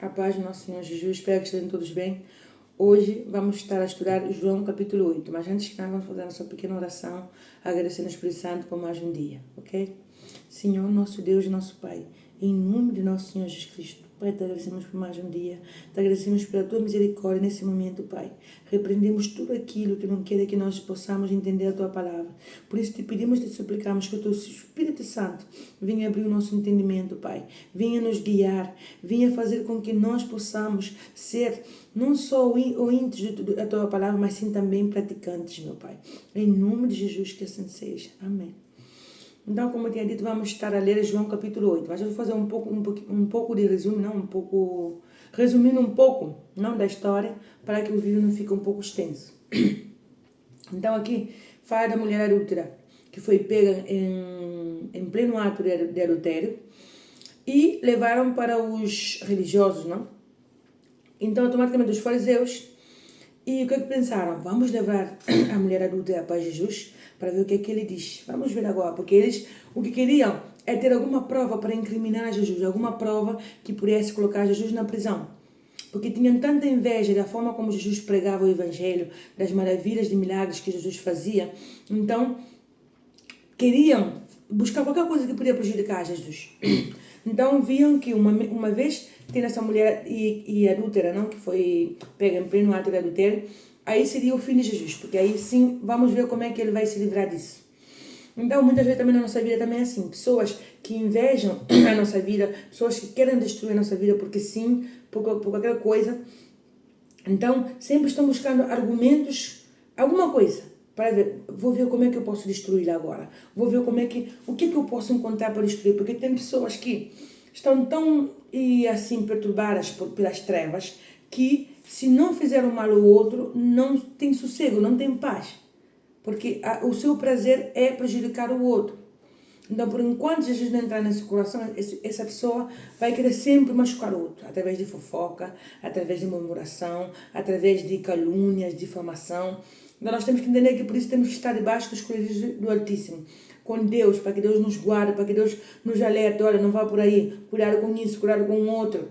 A paz do nosso Senhor Jesus, espero que estejam todos bem. Hoje vamos estar a estudar João capítulo 8, mas antes de nada vamos fazer a nossa pequena oração, agradecendo ao Espírito Santo por mais um dia, ok? Senhor, nosso Deus e nosso Pai, em nome de nosso Senhor Jesus Cristo, Pai, te agradecemos por mais um dia, te agradecemos pela tua misericórdia nesse momento, Pai. Repreendemos tudo aquilo que não quer que nós possamos entender a tua palavra. Por isso te pedimos e te suplicamos que o teu Espírito Santo venha abrir o nosso entendimento, Pai. Venha nos guiar, venha fazer com que nós possamos ser não só ouvintes da tua palavra, mas sim também praticantes, meu Pai. Em nome de Jesus que assim seja. Amém. Então, como eu tinha dito, vamos estar a ler João capítulo 8. Mas eu vou fazer um pouco de resumo, resumindo um pouco, não da história, para que o vídeo não fique um pouco extenso. Então, aqui fala da mulher adúltera, que foi pega em pleno ato de adultério e levaram para os religiosos, não? Então, automaticamente, os fariseus, e o que é que pensaram? Vamos levar a mulher adúltera para Jesus para ver o que é que ele diz. Vamos ver agora, porque eles o que queriam é ter alguma prova para incriminar Jesus, alguma prova que pudesse colocar Jesus na prisão. Porque tinham tanta inveja da forma como Jesus pregava o Evangelho, das maravilhas e milagres que Jesus fazia. Então, queriam buscar qualquer coisa que podia prejudicar Jesus. Então, viam que uma vez tendo essa mulher e adúltera, não, que foi pega em pleno ato de adultério, aí seria o fim de Jesus, porque aí sim vamos ver como é que ele vai se livrar disso. Então, muitas vezes também na nossa vida também é assim, pessoas que invejam a nossa vida, pessoas que querem destruir a nossa vida porque sim, por qualquer coisa. Então, sempre estão buscando argumentos, alguma coisa, para ver, vou ver como é que eu posso destruí-la agora, vou ver o que é que eu posso encontrar para destruir, porque tem pessoas que estão tão assim perturbadas pelas trevas que se não fizer o mal ao outro, não tem sossego, não tem paz, porque o seu prazer é prejudicar o outro. Então, por enquanto Jesus não entrar nesse coração, essa pessoa vai querer sempre machucar o outro, através de fofoca, através de murmuração, através de calúnias, difamação. Então, nós temos que entender que por isso temos que estar debaixo dos escolhidos do Altíssimo, com Deus, para que Deus nos guarde, para que Deus nos alerte, olha, não vá por aí, cuidado com isso, cuidado com o outro.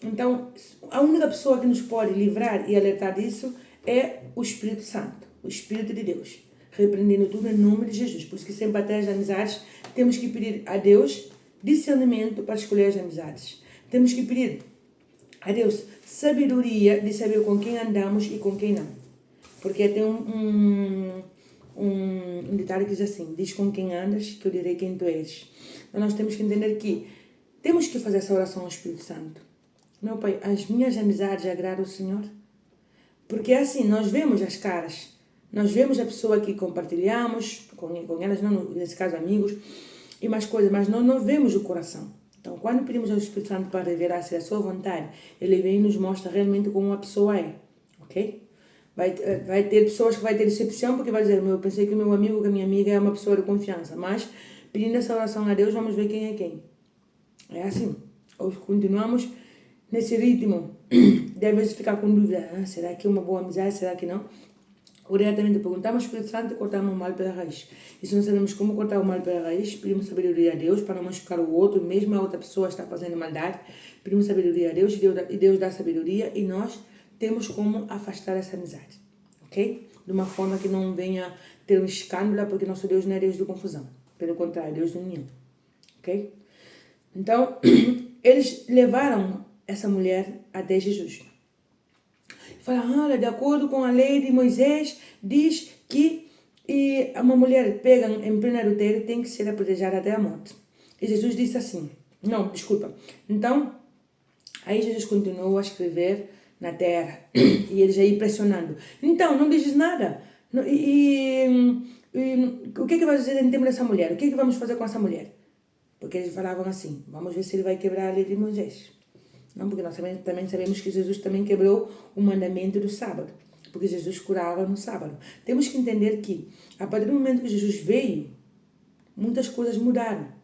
Então, a única pessoa que nos pode livrar e alertar disso é o Espírito Santo, o Espírito de Deus, repreendendo tudo em nome de Jesus. Por isso que sempre até as amizades temos que pedir a Deus discernimento para escolher as amizades. Temos que pedir a Deus sabedoria de saber com quem andamos e com quem não. Porque tem um ditado que diz assim, diz com quem andas que eu direi quem tu és. Então nós temos que entender que temos que fazer essa oração ao Espírito Santo. Meu Pai, as minhas amizades agradam o Senhor? Porque assim, nós vemos as caras, nós vemos a pessoa que compartilhamos com elas, não, nesse caso amigos, e mais coisas, mas nós não vemos o coração. Então, quando pedimos ao Espírito Santo para revelar-se a sua vontade, ele vem e nos mostra realmente como uma pessoa é, ok? Vai ter pessoas que vai ter decepção, porque vai dizer, eu pensei que o meu amigo, que a minha amiga é uma pessoa de confiança, mas pedindo essa oração a Deus, vamos ver quem é quem. É assim, hoje continuamos nesse ritmo, deve ficar com dúvida, será que é uma boa amizade, será que não? Ou diretamente perguntamos ao Espírito Santo e cortamos o mal pela raiz. E se não sabemos como cortar o mal pela raiz, pedimos sabedoria a Deus para não machucar o outro, mesmo a outra pessoa está fazendo maldade, pedimos sabedoria a Deus e Deus dá sabedoria e nós temos como afastar essa amizade, ok? De uma forma que não venha ter um escândalo, porque nosso Deus não é Deus de confusão, pelo contrário, é Deus de união, ok? Então, eles levaram essa mulher até Jesus. Falaram, olha, de acordo com a lei de Moisés, diz que uma mulher pega em pleno adultério tem que ser apedrejada até a morte. E Jesus disse assim, não, desculpa. Então, aí Jesus continuou a escrever na terra, e eles aí pressionando. Então, não dizes nada. O que é que vai dizer em termos dessa mulher? O que é que vamos fazer com essa mulher? Porque eles falavam assim, vamos ver se ele vai quebrar a lei de Moisés. Não, porque nós também sabemos que Jesus também quebrou o mandamento do sábado, porque Jesus curava no sábado. Temos que entender que, a partir do momento que Jesus veio, muitas coisas mudaram.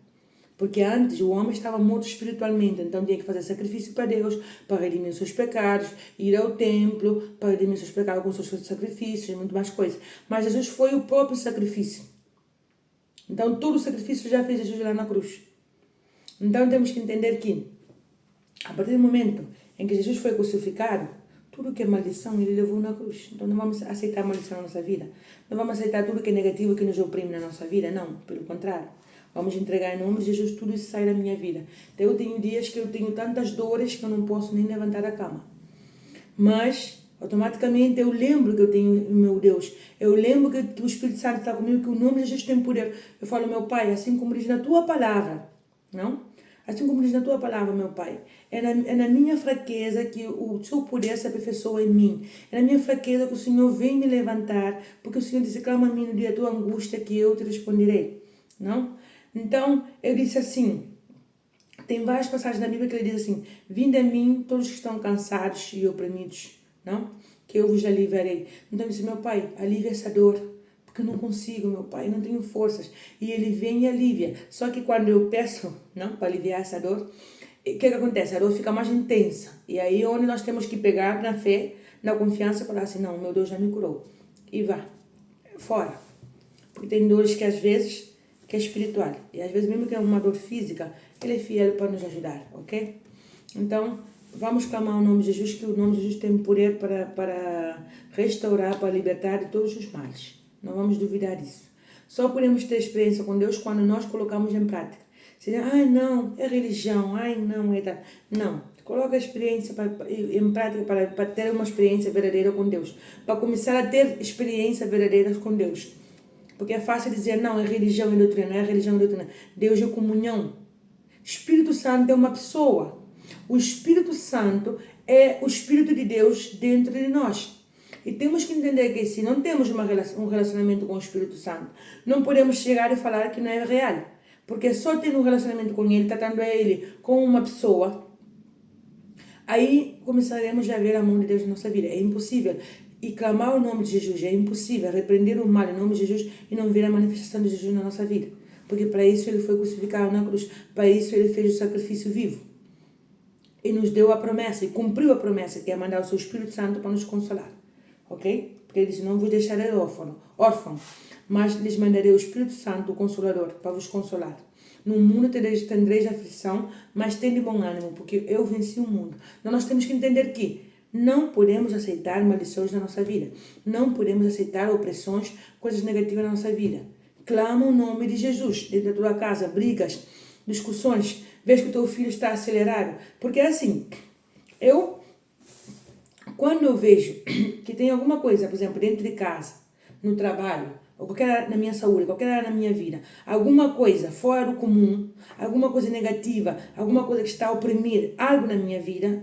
Porque antes o homem estava morto espiritualmente, então tinha que fazer sacrifício para Deus, para redimir os seus pecados, ir ao templo, para redimir os seus pecados com os seus sacrifícios, e muito mais coisas. Mas Jesus foi o próprio sacrifício. Então todo o sacrifício já fez Jesus lá na cruz. Então temos que entender que, a partir do momento em que Jesus foi crucificado, tudo que é maldição ele levou na cruz. Então não vamos aceitar maldição na nossa vida. Não vamos aceitar tudo que é negativo que nos oprime na nossa vida. Não, pelo contrário. Vamos entregar em nome de Jesus, tudo isso sai da minha vida. Então eu tenho dias que eu tenho tantas dores que eu não posso nem levantar da cama. Mas, automaticamente, eu lembro que eu tenho o meu Deus. Eu lembro que o Espírito Santo está comigo, que o nome de Jesus tem poder. Eu falo, meu Pai, assim como diz na tua palavra, não? Assim como diz na tua palavra, meu Pai, é na minha fraqueza que o seu poder se aperfeiçoa em mim. É na minha fraqueza que o Senhor vem me levantar, porque o Senhor disse, clama a mim no dia da tua angústia que eu te responderei, não? Então, eu disse assim, tem várias passagens na Bíblia que ele diz assim, vinde a mim todos que estão cansados e oprimidos, não? Que eu vos aliviarei. Então eu disse, meu Pai, alivia essa dor, porque eu não consigo, meu Pai, não tenho forças. E ele vem e alivia. Só que quando eu peço, não, para aliviar essa dor, o que acontece? A dor fica mais intensa. E aí onde nós temos que pegar na fé, na confiança, falar assim, não, meu Deus já me curou. E vá, fora. Porque tem dores que às vezes que é espiritual. E às vezes mesmo que é uma dor física, ele é fiel para nos ajudar, ok? Então, vamos clamar o nome de Jesus, que o nome de Jesus tem poder para restaurar, para libertar de todos os males. Não vamos duvidar disso. Só podemos ter experiência com Deus quando nós colocamos em prática. Se diz, ai não, é religião, ai não, é tal. Não, coloca a experiência em prática para ter uma experiência verdadeira com Deus. Para começar a ter experiência verdadeira com Deus. Porque é fácil dizer, não, é religião e doutrina, é religião e doutrina. Deus é comunhão. Espírito Santo é uma pessoa. O Espírito Santo é o Espírito de Deus dentro de nós. E temos que entender que se não temos um relacionamento com o Espírito Santo, não podemos chegar e falar que não é real. Porque só tendo um relacionamento com Ele, tratando Ele como uma pessoa, aí começaremos a ver a mão de Deus na nossa vida. É impossível. E clamar o nome de Jesus é impossível. Repreender o mal em nome de Jesus e não ver a manifestação de Jesus na nossa vida. Porque para isso Ele foi crucificado na cruz. Para isso Ele fez o sacrifício vivo. E nos deu a promessa. E cumpriu a promessa, que é mandar o seu Espírito Santo para nos consolar. Ok? Porque Ele disse, não vos deixarei órfão. Mas lhes mandarei o Espírito Santo, o Consolador, para vos consolar. No mundo tendereis aflição, mas tende bom ânimo, porque eu venci o mundo. Então nós temos que entender que não podemos aceitar maldições na nossa vida. Não podemos aceitar opressões, coisas negativas na nossa vida. Clama o nome de Jesus dentro da tua casa, brigas, discussões, vês que o teu filho está acelerado. Porque é assim, quando eu vejo que tem alguma coisa, por exemplo, dentro de casa, no trabalho, ou qualquer área na minha saúde, qualquer área na minha vida, alguma coisa fora do comum, alguma coisa negativa, alguma coisa que está a oprimir algo na minha vida,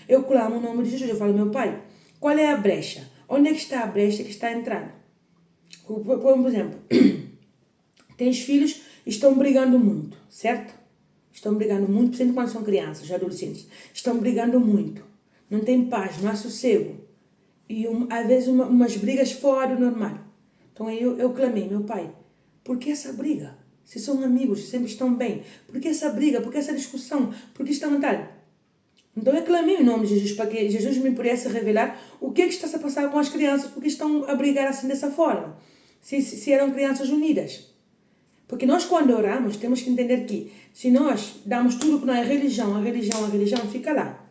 eu clamo o nome de Jesus. Eu falo, meu Pai, qual é a brecha? Onde é que está a brecha que está entrando? Por exemplo, tens filhos e estão brigando muito, certo? Estão brigando muito, principalmente quando são crianças, adolescentes. Estão brigando muito. Não tem paz, não há sossego. E às vezes umas brigas fora do normal. Então eu clamei, meu Pai, por que essa briga? Se são amigos, sempre estão bem. Por que essa briga? Por que essa discussão? Por que estão tal? Então eu clamei em nome de Jesus para que Jesus me pudesse revelar o que está a passar com as crianças, porque estão a brigar assim dessa forma. Se eram crianças unidas. Porque nós quando oramos temos que entender que se nós damos tudo que não é religião, a religião fica lá.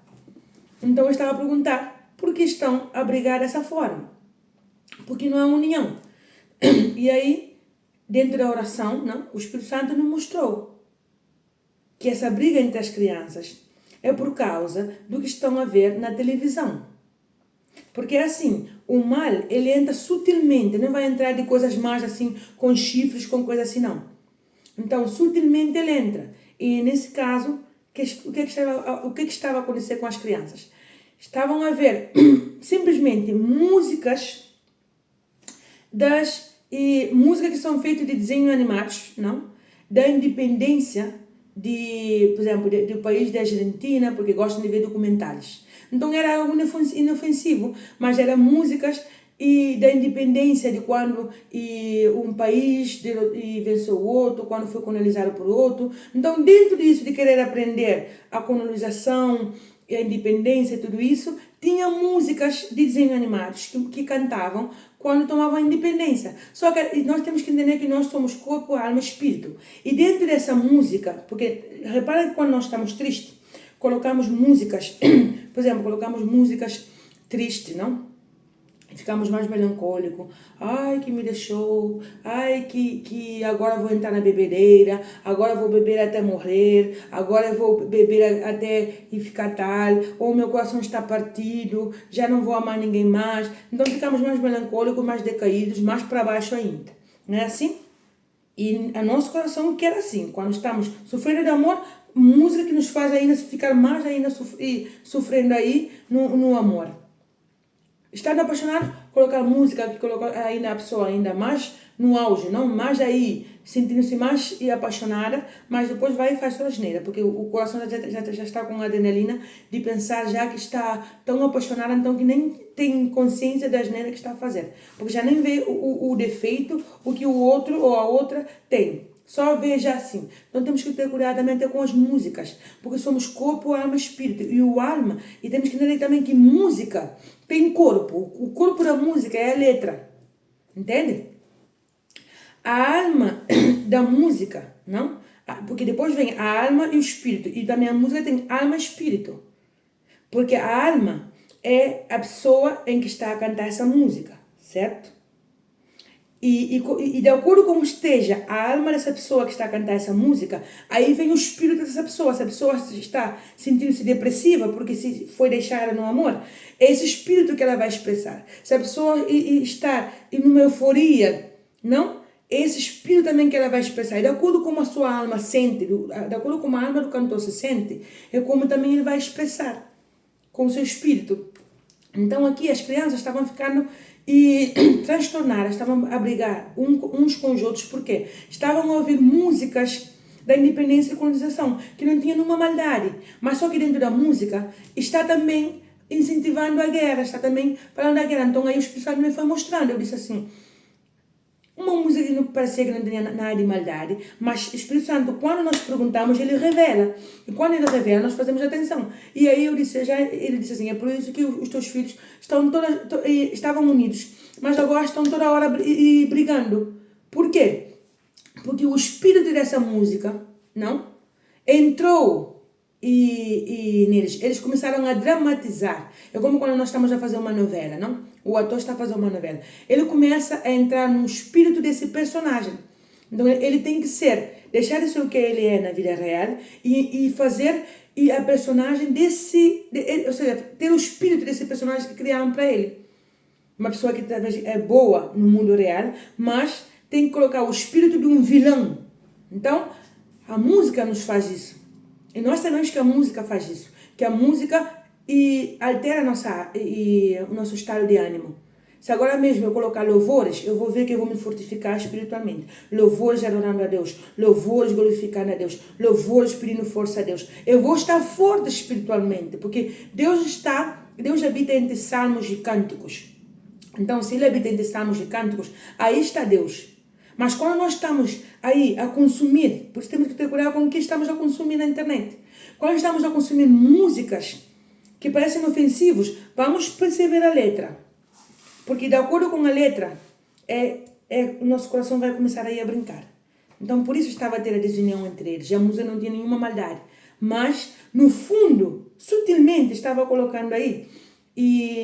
Então eu estava a perguntar por que estão a brigar dessa forma. Porque não há união. E aí, dentro da oração, não, o Espírito Santo nos mostrou que essa briga entre as crianças é por causa do que estão a ver na televisão. Porque assim, o mal, ele entra sutilmente, não vai entrar de coisas mais assim, com chifres, com coisas assim, não. Então, sutilmente ele entra. E nesse caso, o que estava a acontecer com as crianças? Estavam a ver simplesmente músicas músicas que são feitas de desenhos animados, não? Da independência por exemplo, do país da Argentina, porque gostam de ver documentários. Então era algo inofensivo, mas eram músicas da independência de quando um país venceu o outro, quando foi colonizado por outro. Então, dentro disso de querer aprender a colonização, a independência e tudo isso, tinha músicas de desenhos animados que cantavam quando tomavam a independência. Só que nós temos que entender que nós somos corpo, alma e espírito. E dentro dessa música, porque repara que quando nós estamos tristes, colocamos músicas por exemplo, colocamos músicas tristes, não? Ficamos mais melancólicos. Ai, que me deixou. Ai, que agora vou entrar na bebedeira. Agora vou beber até morrer. Agora eu vou beber até e ficar tal. Ou meu coração está partido. Já não vou amar ninguém mais. Então ficamos mais melancólicos, mais decaídos, mais para baixo ainda. Não é assim? E o nosso coração quer assim. Quando estamos sofrendo de amor, música que nos faz ainda ficar mais ainda sofrendo aí no amor. Estando apaixonado, colocar música que coloca ainda a pessoa ainda mais no auge, não? Mais aí, sentindo-se mais apaixonada, mas depois vai e faz sua asneira, porque o coração já está com adrenalina de pensar já que está tão apaixonada, então que nem tem consciência da asneira que está a fazer. Porque já nem vê o defeito, o que o outro ou a outra tem. Só veja assim. Então temos que ter cuidado também até com as músicas, porque somos corpo, alma e espírito. E o alma, e temos que entender também que música tem corpo. O corpo da música é a letra. Entende? A alma da música, não? Porque depois vem a alma e o espírito. E também a música tem alma e espírito. Porque a alma é a pessoa em que está a cantar essa música, certo? E de acordo com como esteja a alma dessa pessoa que está a cantar essa música, aí vem o espírito dessa pessoa. Se a pessoa está sentindo-se depressiva porque se foi deixada no amor, é esse espírito que ela vai expressar. Se a pessoa está em uma euforia, não? É esse espírito também que ela vai expressar. E de acordo com como a sua alma sente, de acordo com como a alma do cantor se sente, é como também ele vai expressar com o seu espírito. Então aqui as crianças estavam ficando transtornadas, estavam a brigar uns com os outros, porque estavam a ouvir músicas da independência e colonização, que não tinha nenhuma maldade, mas só que dentro da música está também incentivando a guerra, está também falando da guerra. Então aí o Espírito Santo me foi mostrando, eu disse assim, uma música que não parecia que não tinha nada de maldade, mas o Espírito Santo, quando nós perguntamos, ele revela. E quando ele revela, nós fazemos atenção. E aí ele disse assim, é por isso que os teus filhos estavam unidos, mas agora estão toda hora brigando. Por quê? Porque o espírito dessa música, não? Entrou e neles. Eles começaram a dramatizar. É como quando nós estamos a fazer uma novela, não? O ator está a fazer uma novela. Ele começa a entrar no espírito desse personagem. Então ele tem que deixar de ser o que ele é na vida real e fazer a personagem ou seja, ter o espírito desse personagem que criaram para ele. Uma pessoa que talvez é boa no mundo real, mas tem que colocar o espírito de um vilão. Então, a música nos faz isso. E nós sabemos que a música faz isso. Que a música altera o nosso estado de ânimo. Se agora mesmo eu colocar louvores, eu vou ver que eu vou me fortificar espiritualmente. Louvores adorando a Deus. Louvores glorificando a Deus. Louvores pedindo força a Deus. Eu vou estar forte espiritualmente. Porque Deus habita entre salmos e cânticos. Então, se Ele habita entre salmos e cânticos, aí está Deus. Mas quando nós estamos aí a consumir, por isso temos que ter cuidado com o que estamos a consumir na internet. Quando estamos a consumir músicas que parecem ofensivos, vamos perceber a letra. Porque de acordo com a letra, o nosso coração vai começar aí a brincar. Então por isso estava a ter a desunião entre eles. A música não tinha nenhuma maldade. Mas, no fundo, sutilmente estava colocando aí e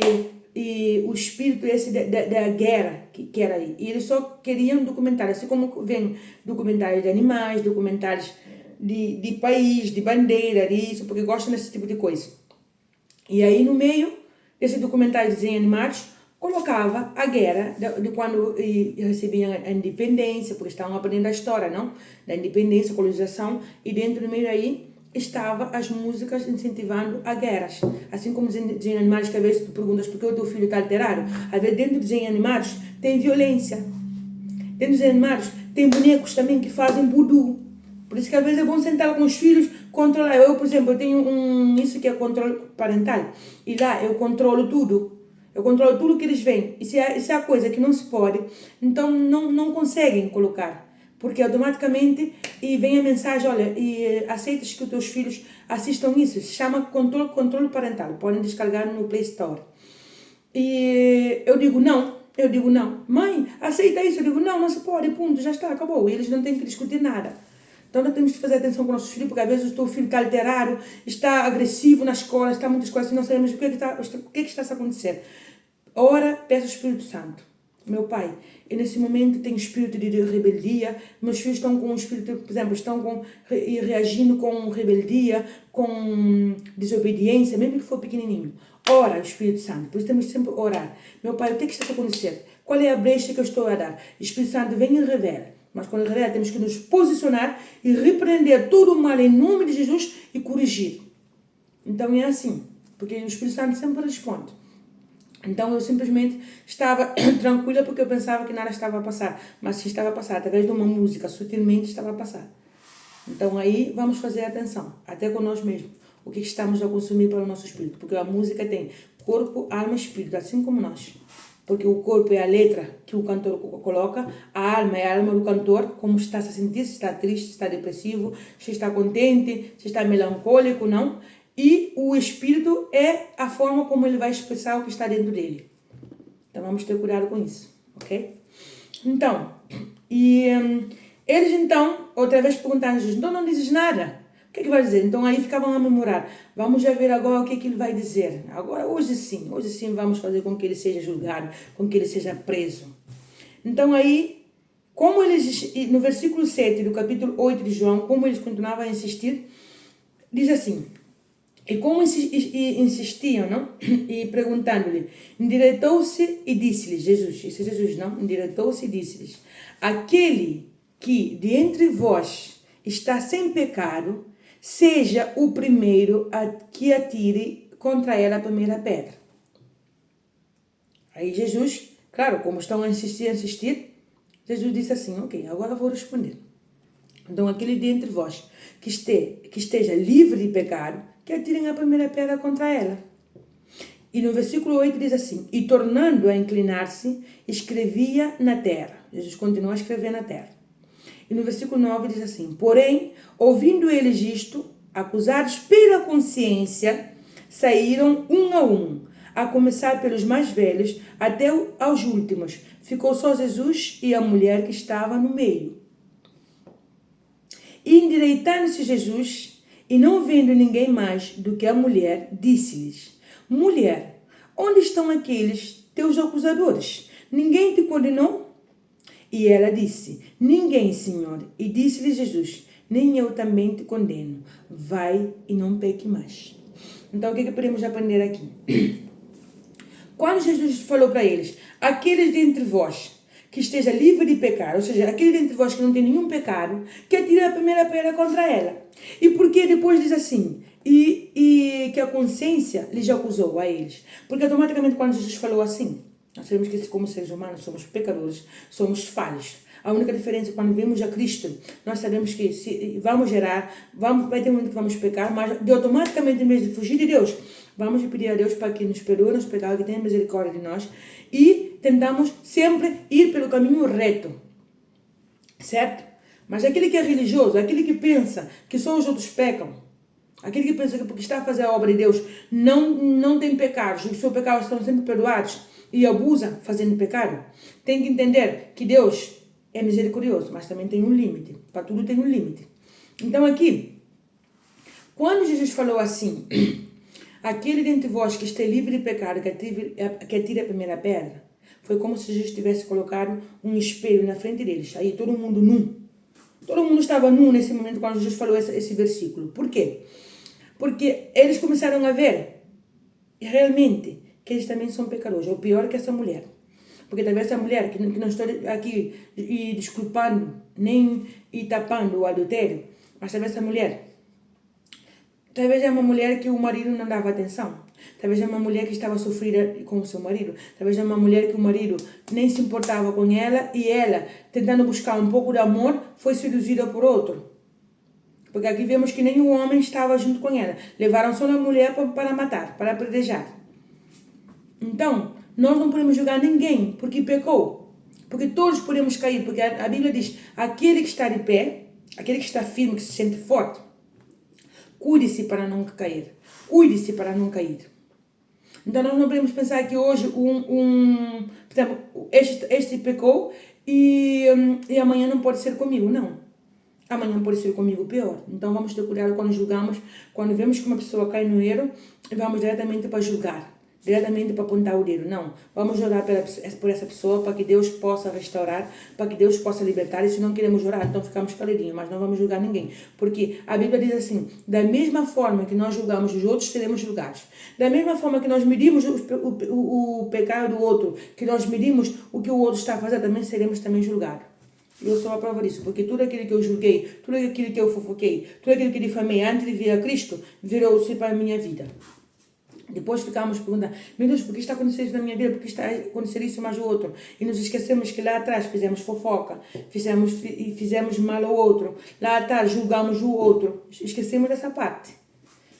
o espírito esse da guerra que era aí. E eles só queriam documentários, assim como vem documentários de animais, documentários de país, de bandeira, disso, porque gostam desse tipo de coisa. E aí no meio desse documentário de desenhos animados, colocava a guerra de quando recebiam a independência, porque estavam aprendendo a história, não? Da independência, colonização, e dentro do meio aí estava as músicas incentivando a guerras. Assim como desenhos animados, que às vezes tu perguntas por que o teu filho está alterado, às vezes dentro dos desenhos animados tem violência. Dentro dos desenhos animados tem bonecos também que fazem voodoo. Por isso que às vezes é bom sentar com os filhos, controlar. Eu, por exemplo, eu tenho isso que é controle parental. E lá eu controlo tudo. Eu controlo tudo que eles veem. E se há coisa que não se pode, então não conseguem colocar. Porque automaticamente vem a mensagem, olha, aceitas que os teus filhos assistam isso. Se chama controle parental. Podem descarregar no Play Store. E eu digo não. Mãe, aceita isso? Eu digo não se pode, ponto, já está, acabou. E eles não têm que discutir nada. Então nós temos que fazer atenção com nossos filhos, porque às vezes o teu filho está alterado, está agressivo na escola, está muitas coisas, e não sabemos o que é que está a acontecer. Ora, peça ao Espírito Santo. Meu pai, eu nesse momento tenho espírito de rebeldia, meus filhos estão com um espírito, por exemplo, estão reagindo com rebeldia, com desobediência, mesmo que for pequenininho. Ora, Espírito Santo, por isso temos que sempre orar. Meu pai, o que está a acontecer? Qual é a brecha que eu estou a dar? Espírito Santo, vem e revela. Mas quando revela, temos que nos posicionar e repreender todo o mal em nome de Jesus e corrigir. Então é assim, porque o Espírito Santo sempre responde. Então eu simplesmente estava tranquila porque eu pensava que nada estava a passar. Mas se estava a passar, através de uma música, sutilmente estava a passar. Então aí vamos fazer atenção, até com nós mesmos. O que estamos a consumir para o nosso espírito. Porque a música tem corpo, alma e espírito, assim como nós. Porque o corpo é a letra que o cantor coloca, a alma é a alma do cantor, como está se sentir, se está triste, se está depressivo, se está contente, se está melancólico, não. E o espírito é a forma como ele vai expressar o que está dentro dele. Então vamos ter cuidado com isso, ok? Então, eles então, outra vez perguntaram a Jesus, então não dizes nada? O que é que vai dizer? Então aí ficavam a memorar. Vamos já ver agora o que é que ele vai dizer. Agora, hoje sim vamos fazer com que ele seja julgado, com que ele seja preso. Então aí, como eles, no versículo 7 do capítulo 8 de João, como eles continuavam a insistir, diz assim, e como insistiam, não? E perguntando-lhe, endireitou-se e disse-lhes, Jesus, esse é Jesus, não? Endireitou-se e disse-lhes, aquele que de entre vós está sem pecado, seja o primeiro que atire contra ela a primeira pedra. Aí Jesus, claro, como estão a insistir, Jesus disse assim, ok, agora vou responder. Então aquele de entre vós que esteja livre de pecado, que atirem a primeira pedra contra ela. E no versículo 8 diz assim, e tornando a inclinar-se, escrevia na terra. Jesus continua a escrever na terra. E no versículo 9 diz assim, porém, ouvindo eles isto, acusados pela consciência, saíram um, a começar pelos mais velhos, até aos últimos. Ficou só Jesus e a mulher que estava no meio. E endireitando-se Jesus, e não vendo ninguém mais do que a mulher, disse-lhes, mulher, onde estão aqueles teus acusadores? Ninguém te condenou? E ela disse, ninguém, Senhor. E disse-lhe Jesus, nem eu também te condeno. Vai e não peque mais. Então, o que podemos aprender aqui? Quando Jesus falou para eles, aqueles dentre vós que esteja livre de pecado, ou seja, aquele dentre vós que não tem nenhum pecado, que atire a primeira pedra contra ela. E porque depois diz assim, e que a consciência lhes acusou a eles. Porque automaticamente quando Jesus falou assim, nós sabemos que como seres humanos somos pecadores, somos falhos. A única diferença é quando vemos a Cristo, nós sabemos que se vamos gerar, vai ter um momento que vamos pecar, mas automaticamente, em vez de fugir de Deus, vamos pedir a Deus para que nos perdoe nos pecados, que tenha misericórdia de nós, e tentamos sempre ir pelo caminho reto, certo? Mas aquele que é religioso, aquele que pensa que só os outros pecam, aquele que pensa que porque está a fazer a obra de Deus não tem pecados, os seus pecados estão sempre perdoados e abusa fazendo pecado, tem que entender que Deus é misericordioso, mas também tem um limite. Para tudo tem um limite. Então aqui, quando Jesus falou assim, aquele dentre vós que esteja livre de pecado, que atire a primeira pedra, foi como se Jesus tivesse colocado um espelho na frente deles. Aí todo mundo nu. Todo mundo estava nu nesse momento quando Jesus falou esse versículo. Por quê? Porque eles começaram a ver realmente que eles também são pecadores. Ou pior que essa mulher. Porque talvez essa mulher, que não estou aqui e desculpando, nem e tapando o adultério, mas talvez essa mulher, talvez é uma mulher que o marido não dava atenção. Talvez é uma mulher que estava sofrida com o seu marido. Talvez é uma mulher que o marido nem se importava com ela e ela, tentando buscar um pouco de amor, foi seduzida por outro. Porque aqui vemos que nem o homem estava junto com ela. Levaram só a mulher para matar, para apedrejar. Então, nós não podemos julgar ninguém porque pecou. Porque todos podemos cair. Porque a Bíblia diz, aquele que está de pé, aquele que está firme, que se sente forte, cuide-se para não cair. Cuide-se para não cair. Então nós não podemos pensar que hoje por exemplo, este pecou e amanhã não pode ser comigo. Não. amanhã pode ser comigo pior. Então vamos ter cuidado quando julgamos, quando vemos que uma pessoa cai no erro, vamos diretamente para julgar, diretamente para apontar o dedo. Não, vamos orar por essa pessoa para que Deus possa restaurar, para que Deus possa libertar. E se não queremos orar, então ficamos caladinhos, mas não vamos julgar ninguém. Porque a Bíblia diz assim, da mesma forma que nós julgamos os outros, seremos julgados. Da mesma forma que nós medimos o pecado do outro, que nós medimos o que o outro está a fazer, também seremos também julgados. Eu sou a prova disso, porque tudo aquilo que eu julguei, tudo aquilo que eu fofoquei, tudo aquilo que difamei antes de vir a Cristo, virou-se para a minha vida. Depois ficamos perguntando, meu Deus, por que está acontecendo isso na minha vida? Por que está acontecendo isso mais o outro? E nos esquecemos que lá atrás fizemos fofoca, fizemos mal ao outro. Lá atrás julgamos o outro. Esquecemos dessa parte.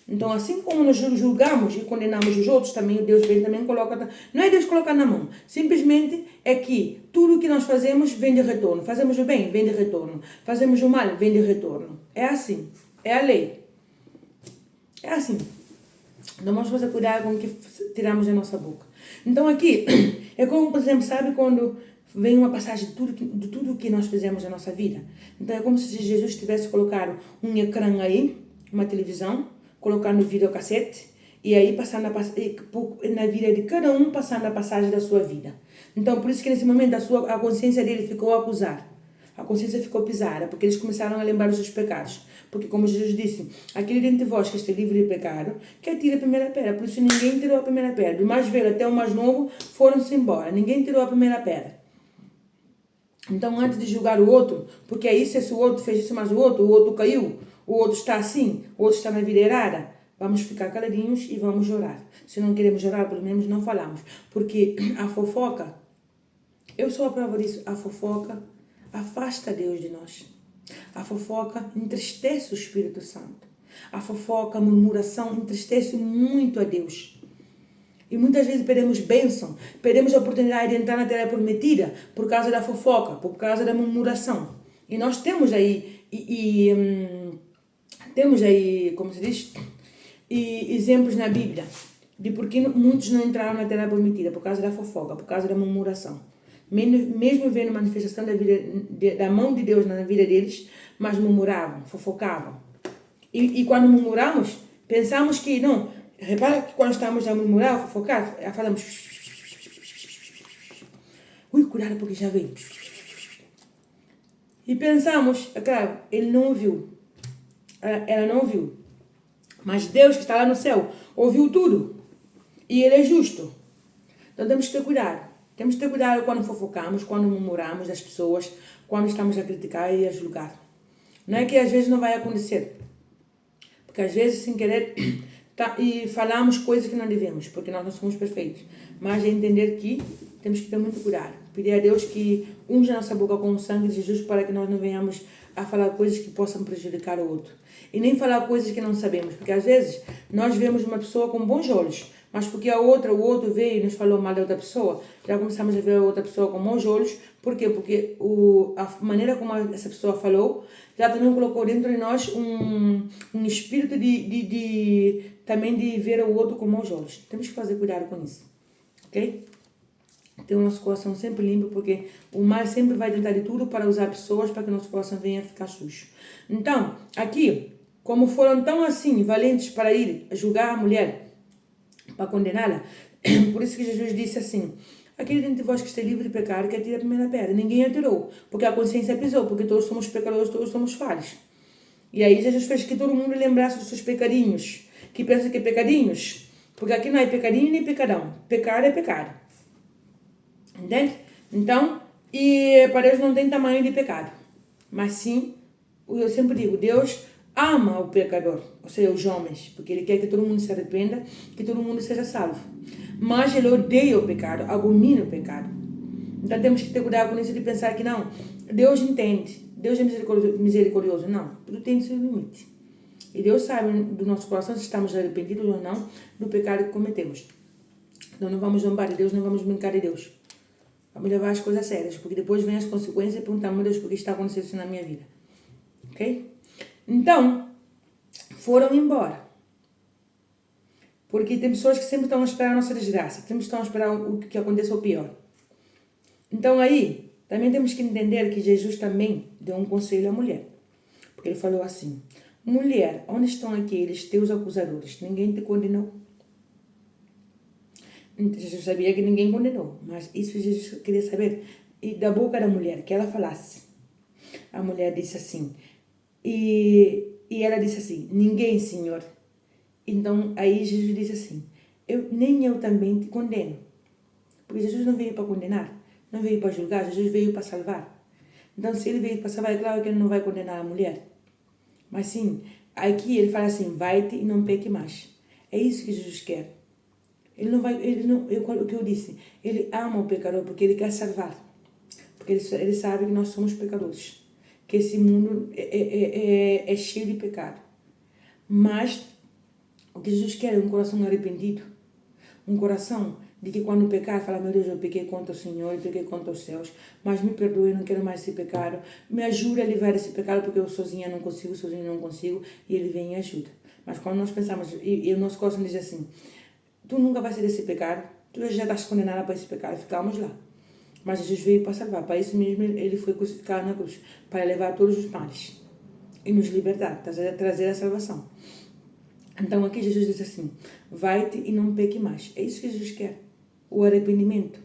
Então, assim como nós julgamos e condenamos os outros, também Deus vem também coloca. Não é Deus colocar na mão. Simplesmente é que tudo o que nós fazemos vem de retorno. Fazemos o bem, vem de retorno. Fazemos o mal, vem de retorno. É assim. É a lei. É assim. Então vamos fazer cuidado com o que tiramos da nossa boca. Então aqui, é como, por exemplo, sabe quando vem uma passagem de tudo que nós fizemos na nossa vida? Então é como se Jesus tivesse colocado um ecrã aí, uma televisão, colocando videocassete, e aí passando na vida de cada um, passando a passagem da sua vida. Então por isso que nesse momento a consciência dele ficou a acusar. A consciência ficou pisada, porque eles começaram a lembrar os seus pecados. Porque, como Jesus disse, aquele dentre vós que está livre de pecado, que atire a primeira pedra. Por isso ninguém tirou a primeira pedra. Do mais velho até o mais novo foram-se embora. Ninguém tirou a primeira pedra. Então, antes de julgar o outro, porque aí se o outro fez isso, mas o outro caiu, o outro está assim, o outro está na vida errada, vamos ficar caladinhos e vamos orar. Se não queremos orar, pelo menos não falamos. Porque a fofoca, eu sou a prova disso, a fofoca afasta Deus de nós. A fofoca entristece o Espírito Santo. A fofoca, a murmuração entristece muito a Deus. E muitas vezes perdemos bênção, perdemos a oportunidade de entrar na terra prometida por causa da fofoca, por causa da murmuração. E nós temos aí, como se diz, exemplos na Bíblia de por que muitos não entraram na terra prometida, por causa da fofoca, por causa da murmuração. Mesmo vendo manifestação da mão de Deus na vida deles, mas murmuravam, fofocavam. E quando murmuramos, pensamos que, não, repara que quando estamos a murmurar, a fofocar, falamos, ui, cuidado porque já veio. E pensamos, é claro, ele não ouviu, ela não ouviu, mas Deus que está lá no céu, ouviu tudo, e ele é justo. Então temos que ter cuidado. Temos que ter cuidado quando fofocamos, quando murmuramos das pessoas, quando estamos a criticar e a julgar. Não é que às vezes não vai acontecer. Porque às vezes, sem querer, e falamos coisas que não devemos, porque nós não somos perfeitos. Mas é entender que temos que ter muito cuidado. Pedir a Deus que unja a nossa boca com o sangue de Jesus para que nós não venhamos a falar coisas que possam prejudicar o outro. E nem falar coisas que não sabemos. Porque às vezes nós vemos uma pessoa com bons olhos, mas porque o outro veio e nos falou mal da outra pessoa, já começamos a ver a outra pessoa com bons olhos. Por quê? Porque a maneira como essa pessoa falou já também colocou dentro de nós um espírito também de ver o outro com bons olhos. Temos que fazer cuidado com isso. Ok? Ter o nosso coração sempre limpo, porque o mal sempre vai tentar de tudo para usar pessoas para que o nosso coração venha ficar sujo. Então, aqui, como foram tão assim valentes para ir julgar a mulher, para condená-la, por isso que Jesus disse assim, aquele dentre vós que está livre de pecado, que atire a primeira pedra. Ninguém atirou, porque a consciência pesou, porque todos somos pecadores, todos somos falhos. E aí Jesus fez que todo mundo lembrasse dos seus pecadinhos, que pensa que é pecadinhos, porque aqui não é pecadinho nem pecadão, pecado é pecado. Entende? Então, e para Deus não tem tamanho de pecado, mas sim, eu sempre digo, Deus ama o pecador, ou seja, os homens, porque Ele quer que todo mundo se arrependa, que todo mundo seja salvo. Mas Ele odeia o pecado, abomina o pecado. Então temos que ter cuidado com isso de pensar que não, Deus entende, Deus é misericordioso. Não, tudo tem seu limite. E Deus sabe do nosso coração se estamos arrependidos ou não do pecado que cometemos. Então não vamos zombar de Deus, não vamos brincar de Deus. Vamos levar as coisas sérias, porque depois vem as consequências e perguntar, meu Deus, por que está acontecendo isso na minha vida? Ok? Então, foram embora. Porque tem pessoas que sempre estão a esperar a nossa desgraça, sempre estão a esperar o que aconteça o pior. Então aí, também temos que entender que Jesus também deu um conselho à mulher. Porque ele falou assim: mulher, onde estão aqueles teus acusadores? Ninguém te condenou? Jesus sabia que ninguém condenou, mas isso Jesus queria saber. E da boca da mulher, que ela falasse. A mulher disse assim, e ela disse assim: ninguém, Senhor. Então aí Jesus disse assim: nem eu também te condeno. Porque Jesus não veio para condenar, não veio para julgar, Jesus veio para salvar. Então, se ele veio para salvar, é claro que ele não vai condenar a mulher. Mas sim, aqui ele fala assim: vai-te e não peque mais. É isso que Jesus quer. Ele não vai, o que eu disse, ele ama o pecador porque ele quer salvar. Porque ele sabe que nós somos pecadores. Que esse mundo é cheio de pecado. Mas o que Jesus quer é um coração arrependido. Um coração de que quando pecar, fala: meu Deus, eu pequei contra o Senhor, eu pequei contra os céus, mas me perdoe, eu não quero mais esse pecado. Me ajuda a livrar esse pecado, porque eu sozinho não consigo, e ele vem e ajuda. Mas quando nós pensamos, e o nosso coração diz assim: tu nunca vais ser desse pecado, tu já estás condenada para esse pecado, ficamos lá. Mas Jesus veio para salvar, para isso mesmo ele foi crucificado na cruz, para levar todos os males e nos libertar, trazer a salvação. Então aqui Jesus diz assim: vai-te e não peque mais. É isso que Jesus quer, o arrependimento.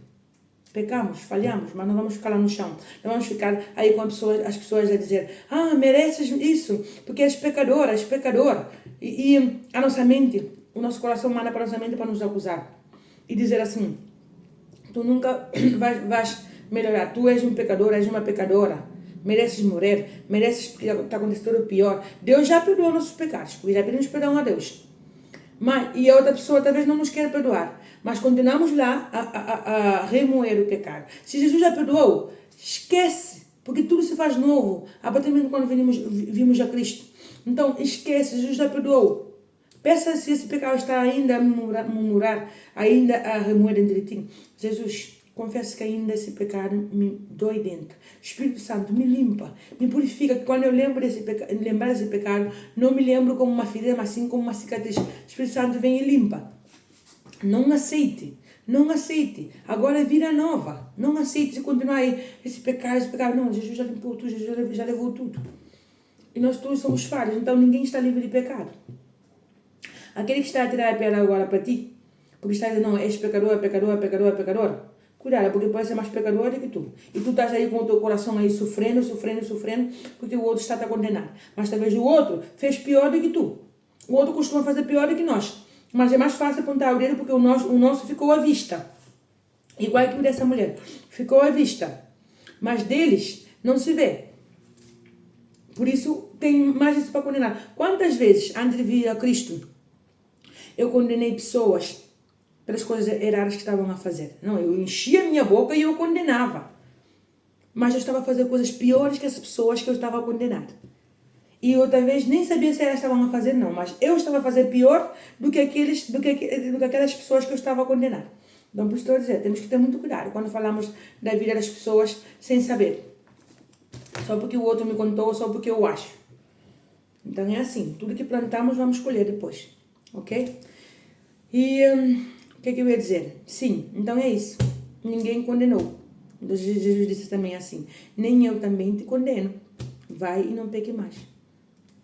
Pecamos, falhamos, mas não vamos ficar lá no chão. Não vamos ficar aí com as pessoas a dizer: mereces isso, porque és pecador. E a nossa mente, o nosso coração manda para a nossa mente para nos acusar. E dizer assim: tu nunca vais melhorar, tu és um pecador, és uma pecadora. Mereces morrer, mereces que está acontecendo o pior. Deus já perdoou nossos pecados, porque já pedimos perdão a Deus. E a outra pessoa talvez não nos quer perdoar, mas continuamos lá a remoer o pecado. Se Jesus já perdoou, esquece, porque tudo se faz novo, a partir do momento quando vimos a Cristo. Então esquece, Jesus já perdoou. Peça se esse pecado está ainda a murmurar, ainda a remoer dentro de ti. Jesus, confesso que ainda esse pecado me dói dentro. Espírito Santo, me limpa, me purifica, que quando eu lembrar desse pecado, não me lembro como uma ferida, mas sim como uma cicatriz. Espírito Santo, vem e limpa. Não aceite. Agora é vida nova. Não aceite se continuar aí, esse pecado. Não, Jesus já limpou tudo, Jesus já levou tudo. E nós todos somos falhos, então ninguém está livre de pecado. Aquele que está a tirar a pedra agora para ti, porque está dizendo: não, és pecador. Cuidado, porque pode ser mais pecador do que tu. E tu estás aí com o teu coração aí sofrendo, porque o outro está a te condenar. Mas talvez o outro fez pior do que tu. O outro costuma fazer pior do que nós. Mas é mais fácil apontar o dedo porque o nosso ficou à vista. Igual que o dessa mulher. Ficou à vista. Mas deles não se vê. Por isso tem mais isso para condenar. Quantas vezes, antes de vir a Cristo, eu condenei pessoas pelas coisas erradas que estavam a fazer? Não, eu enchia a minha boca e eu condenava. Mas eu estava a fazer coisas piores que as pessoas que eu estava a condenar. E eu talvez nem sabia se elas estavam a fazer, não. Mas eu estava a fazer pior do que aquelas pessoas que eu estava a condenar. Então, por isso estou a dizer, temos que ter muito cuidado quando falamos da vida das pessoas sem saber. Só porque o outro me contou, só porque eu acho. Então é assim, tudo que plantamos vamos colher depois. Ok? E o que eu ia dizer? Sim, então é isso. Ninguém condenou. Então Jesus disse também assim: nem eu também te condeno. Vai e não peque mais.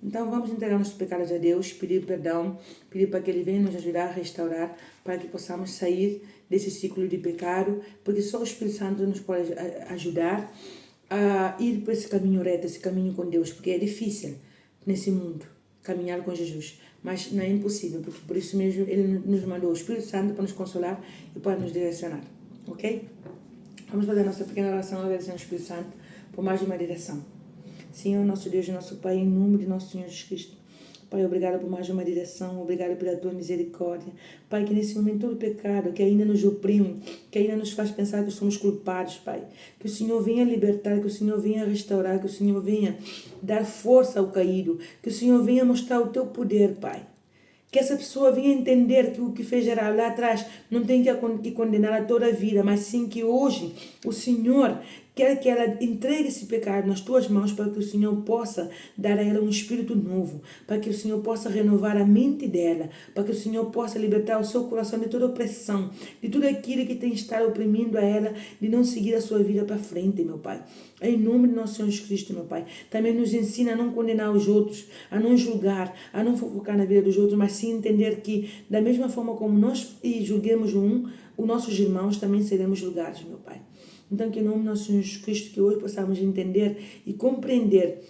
Então vamos entregar nossos pecados a Deus, pedir perdão, pedir para que Ele venha nos ajudar a restaurar, para que possamos sair desse ciclo de pecado, porque só o Espírito Santo nos pode ajudar a ir por esse caminho reto, esse caminho com Deus, porque é difícil nesse mundo caminhar com Jesus, mas não é impossível, porque por isso mesmo Ele nos mandou o Espírito Santo para nos consolar e para nos direcionar, ok? Vamos fazer a nossa pequena oração agradecendo ao Espírito Santo por mais uma direção. Senhor, nosso Deus e nosso Pai, em nome de nosso Senhor Jesus Cristo. Pai, obrigado por mais uma direção, obrigado pela tua misericórdia. Pai, que nesse momento todo pecado que ainda nos oprime, que ainda nos faz pensar que somos culpados, Pai. Que o Senhor venha libertar, que o Senhor venha restaurar, que o Senhor venha dar força ao caído, que o Senhor venha mostrar o teu poder, Pai. Que essa pessoa venha entender que o que fez lá atrás não tem que condená-la toda a vida, mas sim que hoje o Senhor Quero que ela entregue esse pecado nas tuas mãos para que o Senhor possa dar a ela um espírito novo, para que o Senhor possa renovar a mente dela, para que o Senhor possa libertar o seu coração de toda opressão, de tudo aquilo que tem estado oprimindo a ela, de não seguir a sua vida para frente, meu Pai. Em nome de nosso Senhor Jesus Cristo, meu Pai. Também nos ensina a não condenar os outros, a não julgar, a não fofocar na vida dos outros, mas sim entender que, da mesma forma como nós julguemos os nossos irmãos também seremos julgados, meu Pai. Então, que em nome do nosso Senhor Jesus Cristo, que hoje possamos entender e compreender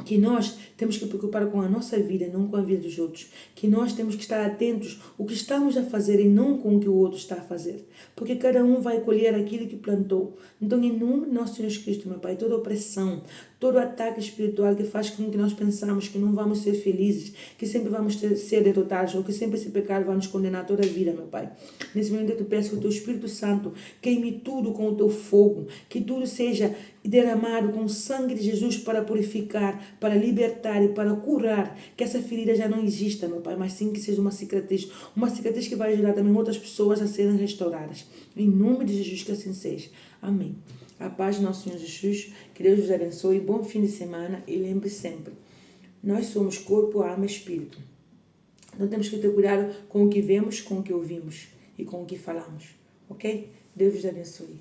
que nós temos que preocupar com a nossa vida, não com a vida dos outros. Que nós temos que estar atentos ao que estamos a fazer e não com o que o outro está a fazer. Porque cada um vai colher aquilo que plantou. Então, em nome do nosso Senhor Jesus Cristo, meu Pai, toda opressão, todo ataque espiritual que faz com que nós pensamos que não vamos ser felizes, que sempre vamos ser derrotados, ou que sempre esse pecado vai nos condenar toda a vida, meu Pai. Nesse momento eu te peço que o Teu Espírito Santo queime tudo com o Teu fogo, que tudo seja derramado com o sangue de Jesus para purificar, para libertar e para curar, que essa ferida já não exista, meu Pai, mas sim que seja uma cicatriz que vai ajudar também outras pessoas a serem restauradas. Em nome de Jesus, que assim seja. Amém. A paz do nosso Senhor Jesus, que Deus vos abençoe, bom fim de semana e lembre sempre, nós somos corpo, alma e espírito. Então temos que ter cuidado com o que vemos, com o que ouvimos e com o que falamos, ok? Deus vos abençoe.